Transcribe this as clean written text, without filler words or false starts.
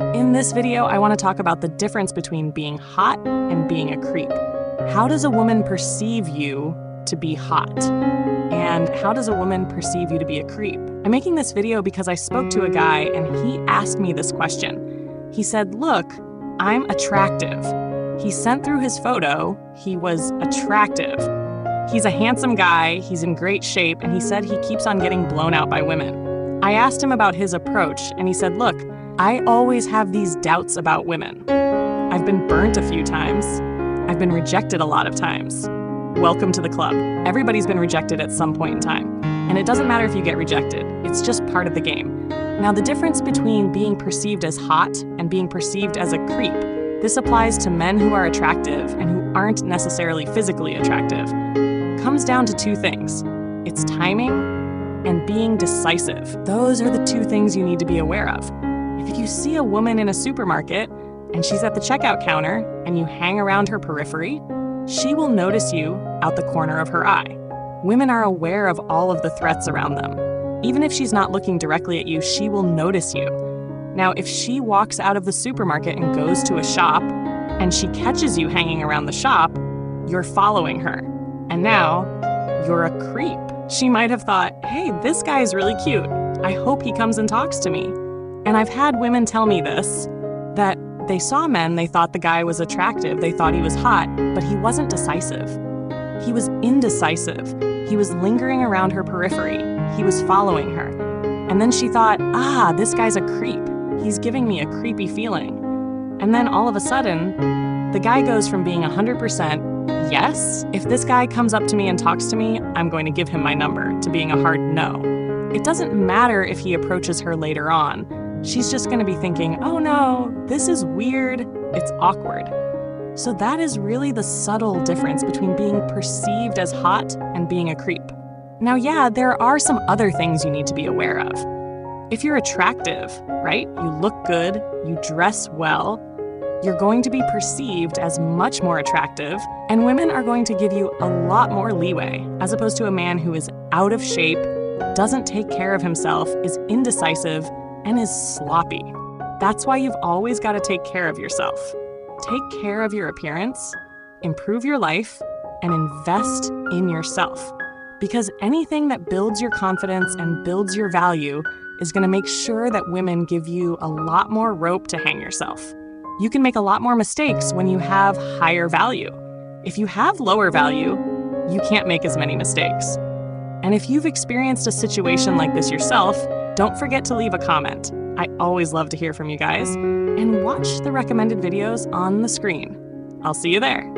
In this video, I want to talk about the difference between being hot and being a creep. How does a woman perceive you to be hot? And how does a woman perceive you to be a creep? I'm making this video because I spoke to a guy and he asked me this question. He said, look, I'm attractive. He sent through his photo. He was attractive. He's a handsome guy, he's in great shape, and he said he keeps on getting blown out by women. I asked him about his approach, and he said, look, I always have these doubts about women. I've been burnt a few times. I've been rejected a lot of times. Welcome to the club. Everybody's been rejected at some point in time. And it doesn't matter if you get rejected. It's just part of the game. Now, the difference between being perceived as hot and being perceived as a creep, this applies to men who are attractive and who aren't necessarily physically attractive, comes down to two things. It's timing and being decisive. Those are the two things you need to be aware of. If you see a woman in a supermarket and she's at the checkout counter and you hang around her periphery, she will notice you out the corner of her eye. Women are aware of all of the threats around them. Even if she's not looking directly at you, she will notice you. Now, if she walks out of the supermarket and goes to a shop and she catches you hanging around the shop, you're following her. And now you're a creep. She might have thought, hey, this guy's really cute. I hope he comes and talks to me. And I've had women tell me this, that they saw men, they thought the guy was attractive, they thought he was hot, but he wasn't decisive. He was indecisive. He was lingering around her periphery. He was following her. And then she thought, this guy's a creep. He's giving me a creepy feeling. And then all of a sudden, the guy goes from being 100% yes, if this guy comes up to me and talks to me, I'm going to give him my number, to being a hard no. It doesn't matter if he approaches her later on. She's just going to be thinking, oh no, this is weird, it's awkward. So that is really the subtle difference between being perceived as hot and being a creep. Now, yeah, there are some other things you need to be aware of. If you're attractive, right, you look good, you dress well, you're going to be perceived as much more attractive, and women are going to give you a lot more leeway, as opposed to a man who is out of shape, doesn't take care of himself, is indecisive, and is sloppy. That's why you've always got to take care of yourself. Take care of your appearance, improve your life, and invest in yourself. Because anything that builds your confidence and builds your value is going to make sure that women give you a lot more rope to hang yourself. You can make a lot more mistakes when you have higher value. If you have lower value, you can't make as many mistakes. And if you've experienced a situation like this yourself, don't forget to leave a comment. I always love to hear from you guys. And watch the recommended videos on the screen. I'll see you there.